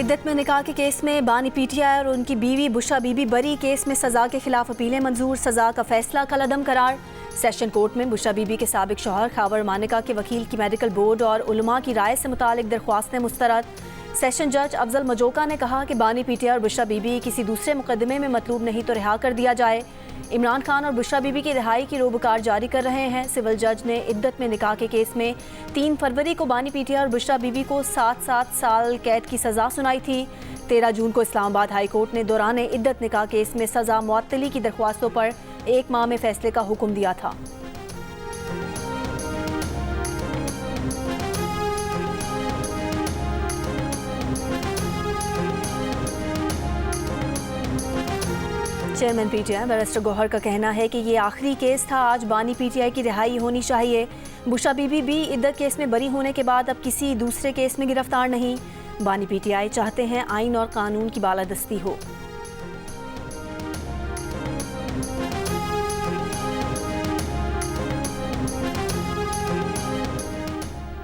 इद्दत में निकाह के केस में बानी पीटीआई और उनकी बीवी बुशा बीबी बरी। केस में सजा के खिलाफ अपीलें मंजूर, सजा का फैसला कलअदम करार। सेशन कोर्ट में बुशा बीबी के साबिक शौहर खावर मानिका के वकील की मेडिकल बोर्ड और उलमा की राय से मुतालिक दरख्वास्तें मुस्तरद। सेशन जज अफजल मजोका ने कहा कि बानी पीटीआई और बुशा बीबी किसी दूसरे मुकदमे में मतलूब नहीं तो रिहा कर दिया जाए। इमरान खान और बुशरा बीबी की रिहाई की रोबकार जारी कर रहे हैं। सिविल जज ने इद्दत में निकाह के केस में 3 फरवरी को बानी पीटीआई और बुशरा बीबी को 7-7 साल कैद की सज़ा सुनाई थी। 13 जून को इस्लामाबाद हाई कोर्ट ने दौरान इद्दत निकाह केस में सज़ा मुअत्तली की दरख्वास्तों पर 1 माह में फैसले का हुक्म दिया था। चेयरमैन पीटीआई बैरिस्टर गौहर का कहना है कि ये आखिरी केस था, आज बानी पीटीआई की रिहाई होनी चाहिए। बुशा बीबी भी इद्दत केस में बरी होने के बाद अब किसी दूसरे केस में गिरफ्तार नहीं। बानी पीटीआई चाहते हैं आइन और कानून की बालादस्ती हो।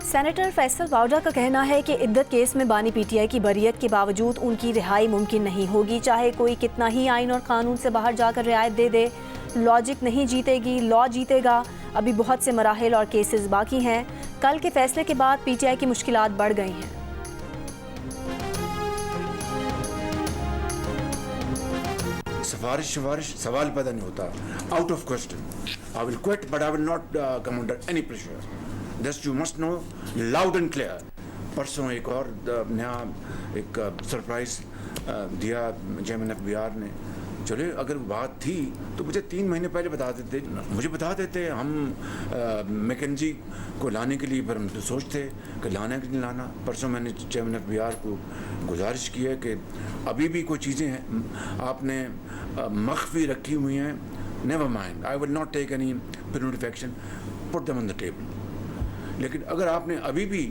सेनेटर फैसल वावडा का कहना है कि इद्दत केस में बानी पीटीआई की बरियत के बावजूद उनकी रिहाई मुमकिन नहीं होगी, चाहे कोई कितना ही आइन और कानून से बाहर जाकर रियायत दे दे। लॉजिक नहीं जीतेगी, लॉ जीतेगा। अभी बहुत से मराहिल और केसेस बाकी हैं। कल के फैसले के बाद पीटीआई की मुश्किलात बढ़ गई हैं। सिफारिश सवाल पैदा नहीं होता, out of question. I will quit but I will not come under any pressure. Just you must know loud and clear। परसों एक और नया एक सरप्राइज दिया चेयरमैन FBI ने। चले अगर बात थी तो मुझे 3 महीने पहले बता देते। हम मैकेंजी को लाने के लिए पर हम तो सोचते कि लाना कि नहीं लाना। परसों मैंने चेयरमैन FBI को गुजारिश की है कि अभी भी कोई चीज़ें हैं आपने मख्फी रखी हुई हैं, never mind, I will not take any preventive action, put them on the table. लेकिन अगर आपने अभी भी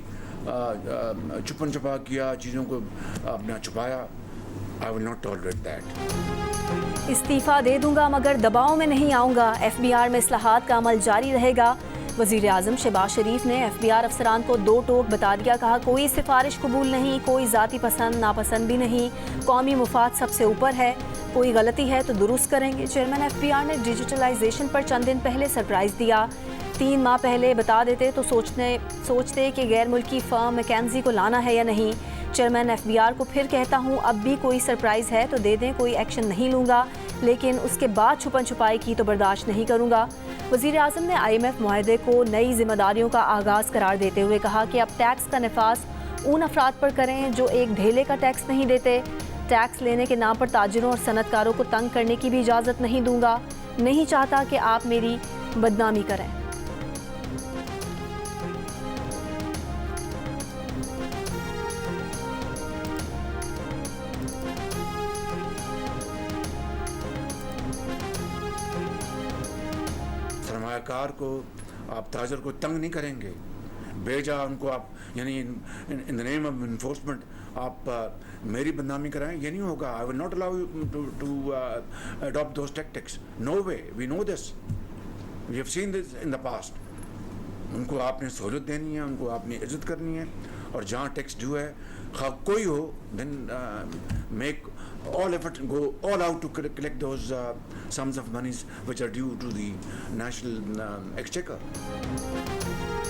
छुपन छुपा किया, चीज़ों को आपने छुपाया, I will not tolerate that. इस्तीफ़ा दे दूंगा मगर दबाव में नहीं आऊँगा। FBR में इस्लाहात का अमल जारी रहेगा। वज़ीर आज़म शहबाज शरीफ ने FBR अफसरान को 2 टोक बता दिया। कहा कोई सिफारिश कबूल नहीं, कोई ज़ाती पसंद नापसंद भी नहीं, कौमी मुफाद सबसे ऊपर है। कोई गलती है तो दुरुस्त करेंगे। चेयरमैन FBR ने डिजिटलाइजेशन पर चंद दिन पहले सरप्राइज़ दिया। 3 माह पहले बता देते तो सोचते कि गैर मुल्की फर्म मैकेंजी को लाना है या नहीं। चेयरमैन FBR को फिर कहता हूँ, अब भी कोई सरप्राइज़ है तो दे दें, कोई एक्शन नहीं लूँगा, लेकिन उसके बाद छुपन छुपाई की तो बर्दाश्त नहीं करूँगा। वज़ीर आज़म ने IMF मुआहदे को नई जिम्मेदारियों का आगाज़ करार देते हुए कहा कि अब टैक्स का नफाज उन अफराद पर करें जो एक ढेले का टैक्स नहीं देते। टैक्स लेने के नाम पर ताजिरों और सनतकारों को तंग करने की भी इजाज़त नहीं दूँगा। नहीं चाहता कि आप मेरी बदनामी करें। सरमायाकार को आप ताजर को तंग नहीं करेंगे, बेजा उनको आप यानी in the name of enforcement आप मेरी बदनामी कराएं, ये नहीं होगा। I will not allow you to adopt those tactics, no way, we know this, we have seen this in the past. उनको आपने सहूलत देनी है, उनको आपने इज्जत करनी है, और जहाँ टैक्स ड्यू है खा कोई हो, then make all effort, go all out to collect those sums of monies which are due to the national exchequer।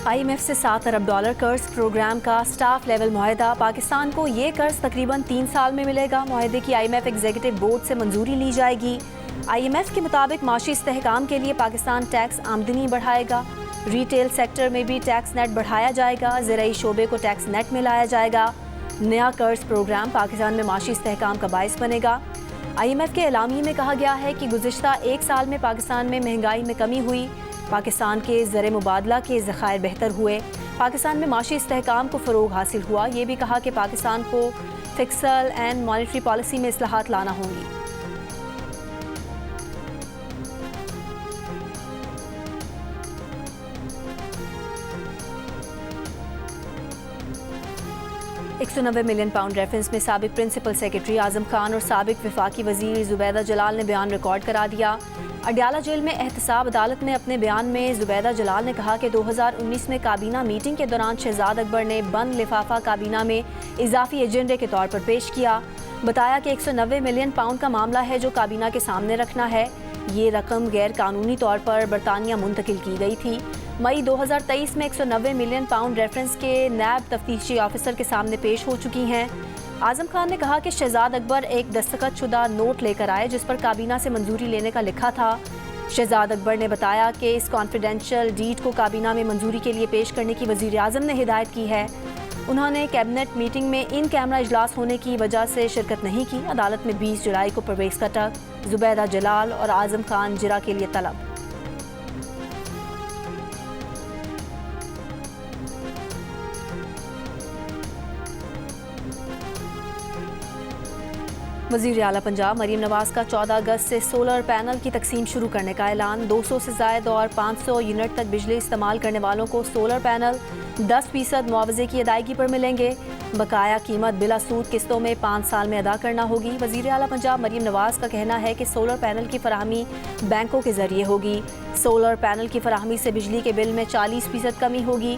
IMF से $7 अरब कर्ज प्रोग्राम का स्टाफ लेवल मुआहदा। पाकिस्तान को ये कर्ज तकरीबन 3 साल में मिलेगा। मुआहदे की IMF एग्जीक्यूटिव बोर्ड से मंजूरी ली जाएगी। IMF के मुताबिक माशी इस्तेहकाम के लिए पाकिस्तान टैक्स आमदनी बढ़ाएगा। रिटेल सेक्टर में भी टैक्स नेट बढ़ाया जाएगा। ज़राई शोबे को टैक्स नेट में लाया जाएगा। नया कर्ज प्रोग्राम पाकिस्तान में माशी इस्तेहकाम का बायस बनेगा। IMF के एलामिये में कहा गया है कि गुज़िश्ता 1 साल में पाकिस्तान में महंगाई में कमी हुई, पाकिस्तान के ज़र मुबादला के ज़खायर बेहतर हुए, पाकिस्तान में माशी इस्तेहकाम को फ़रोग हासिल हुआ। ये भी कहा कि पाकिस्तान को फिस्कल एंड मॉनेटरी पॉलिसी में इस्लाहात लाना होंगी। 190 मिलियन पाउंड रेफरेंस में साबिक प्रिंसिपल सेक्रेटरी आजम खान और साबिक वफाकी वजीर जुबैदा जलाल ने बयान रिकॉर्ड करा दिया। अडयाला जेल में एहतसाब अदालत में अपने बयान में जुबैदा जलाल ने कहा कि 2019 में काबीना मीटिंग के दौरान शहजाद अकबर ने बंद लिफाफा काबीना में इजाफी एजेंडे के तौर पर पेश किया। बताया कि 190 मिलियन पाउंड का मामला है जो काबीना के सामने रखना है। ये रकम गैर कानूनी तौर पर बरतानिया मुंतकिल की गई थी। मई 2023 में 190 मिलियन पाउंड रेफरेंस के नैब तफ्तीशी ऑफिसर के सामने पेश हो चुकी हैं। आजम खान ने कहा कि शहजाद अकबर एक दस्तखतशुदा नोट लेकर आए जिस पर काबीना से मंजूरी लेने का लिखा था। शहजाद अकबर ने बताया कि इस कॉन्फिडेंशियल डीड को काबीना में मंजूरी के लिए पेश करने की वज़ीर आज़म ने हिदायत की है। उन्होंने कैबिनेट मीटिंग में इन कैमरा इजलास होने की वजह से शिरकत नहीं की। अदालत में 20 जुलाई को परवेज़ कटक, जुबैदा जलाल और आजम खान जिरा के लिए तलब। वज़ीर आला पंजाब मरीम नवाज का 14 अगस्त से सोलर पैनल की तकसीम शुरू करने का ऐलान। 200 से ज़ायद और 500 यूनिट तक बिजली इस्तेमाल करने वालों को सोलर पैनल 10% मुआवजे की अदायगी पर मिलेंगे। बकाया कीमत बिला सूद किस्तों में 5 साल में अदा करना होगी। वज़ीर आला पंजाब मरीम नवाज का कहना है कि सोलर पैनल की फराहमी बैंकों के जरिए होगी। सोलर पैनल की फराहमी से बिजली के बिल में 40% कमी होगी।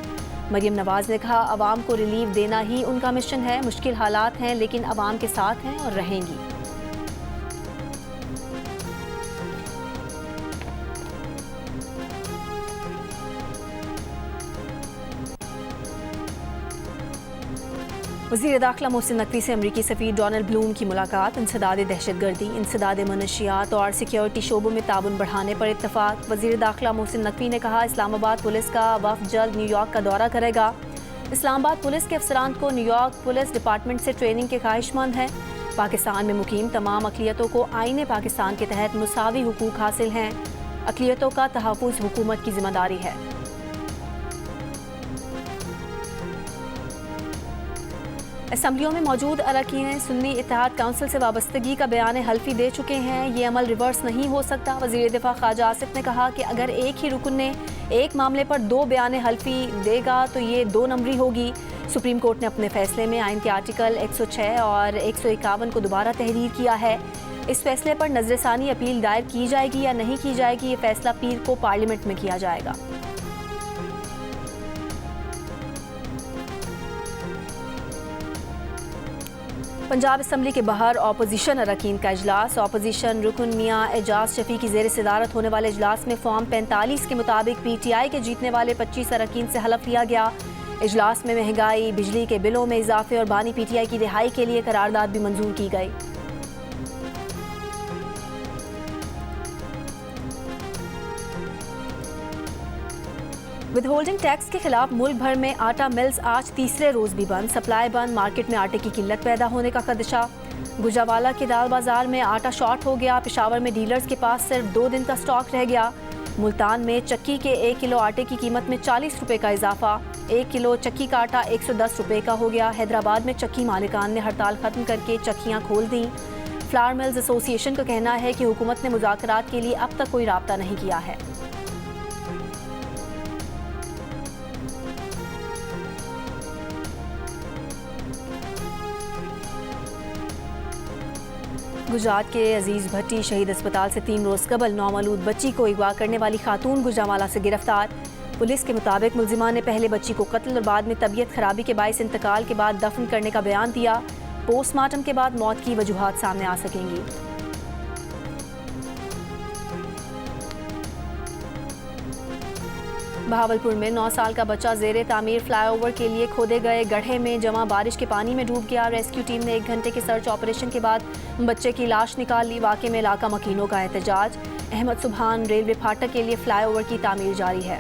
मरीम नवाज ने कहा, अवाम को रिलीफ देना ही उनका मिशन है। मुश्किल हालात हैं लेकिन अवाम के साथ हैं और रहेंगी। वज़ीर दाखिला मोहसिन नकवी से अमरीकी सफ़ीर डोनाल्ड ब्लूम की मुलाकात। इंसदाद दहशतगर्दी, इंसदाद मनशियात और सिक्योरिटी शोबों में ताउन बढ़ाने पर इत्तफाक। वज़ीर दाखिला मोहसिन नकवी ने कहा, इस्लामाबाद पुलिस का वफ़द जल्द न्यूयॉर्क का दौरा करेगा। इस्लामाबाद पुलिस के अफसरान को न्यूयॉर्क पुलिस डिपार्टमेंट से ट्रेनिंग के ख्वाहिशमंद हैं। पाकिस्तान में मुकीम तमाम अक़लियतों को आईने पाकिस्तान के तहत मुसावी हुकूक हासिल हैं। अक़लियतों का तहफ़्फ़ुज़ हुकूमत की जिम्मेदारी है। असम्बलियों में मौजूद अरकान सुन्नी इत्तेहाद काउंसिल से वाबस्तगी का बयान हल्फी दे चुके हैं। ये अमल रिवर्स नहीं हो सकता। वज़ीर दिफा ख्वाजा आसिफ ने कहा कि अगर एक ही रुकन ने एक मामले पर 2 बयान हल्फी देगा तो ये 2 नंबरी होगी। सुप्रीम कोर्ट ने अपने फैसले में आइन के आर्टिकल 106 और 151 को दोबारा तहरीर किया है। इस फैसले पर नजरसानी अपील दायर की जाएगी या नहीं की जाएगी, ये फैसला पीर को पार्लियामेंट में किया जाएगा। पंजाब असम्बली के बाहर ऑपोजिशन अरकान का इजलास। ऑपोजिशन रुकन मियाँ एजाज शफी की ज़ेर सदारत होने वाले इजलास में फॉर्म 45 के मुताबिक PTI के जीतने वाले 25 अरकान से हलफ लिया गया। इजलास में महंगाई, बिजली के बिलों में इजाफे और बानी PTI की रिहाई के लिए करारदाद भी मंजूर की गई। विद होल्डिंग टैक्स के खिलाफ मुल्क भर में आटा मिल्स आज तीसरे रोज भी बंद। सप्लाई बंद, मार्केट में आटे की किल्लत पैदा होने का खदशा। गुजरावाला के दाल बाजार में आटा शॉर्ट हो गया। पेशावर में डीलर्स के पास सिर्फ 2 दिन का स्टॉक रह गया। मुल्तान में चक्की के 1 किलो आटे की कीमत में 40 रुपए का इजाफा। 1 किलो चक्की का आटा 110 रुपए का हो गया। हैदराबाद में चक्की मालिकान ने हड़ताल खत्म करके चक्कियां खोल दी। फ्लावर मिल्स एसोसिएशन का कहना है कि हुकूमत ने मुज़ाकरात के लिए अब तक कोई राब्ता नहीं किया है। गुजरात के अजीज भट्टी शहीद अस्पताल से 3 रोज कबल नौमौलूद बच्ची को अगवा करने वाली खातून गुजरांवाला से गिरफ्तार। पुलिस के मुताबिक मुलजिमा ने पहले बच्ची को कत्ल और बाद में तबीयत खराबी के बायस इंतकाल के बाद दफन करने का बयान दिया। पोस्टमार्टम के बाद मौत की वजूहात सामने आ सकेंगी। बहावलपुर में 9 साल का बच्चा ज़ेरे तामीर फ्लाईओवर के लिए खोदे गए गड्ढे में जमा बारिश के पानी में डूब गया। रेस्क्यू टीम ने 1 घंटे के सर्च ऑपरेशन के बाद बच्चे की लाश निकाल ली। वाक़े में इलाका मकीनों का एहतजाज। अहमद सुबहान रेलवे फाटक के लिए फ्लाईओवर की तामीर जारी है।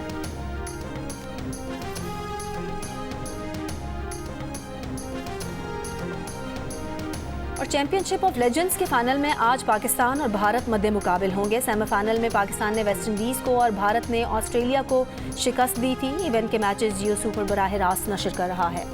और चैंपियनशिप ऑफ लेजेंड्स के फाइनल में आज पाकिस्तान और भारत मध्य मुकाबिल होंगे। सेमीफाइनल में पाकिस्तान ने वेस्ट इंडीज़ को और भारत ने ऑस्ट्रेलिया को शिकस्त दी थी। इवेंट के मैचेस जियो सुपर बराह रास्त नशर कर रहा है।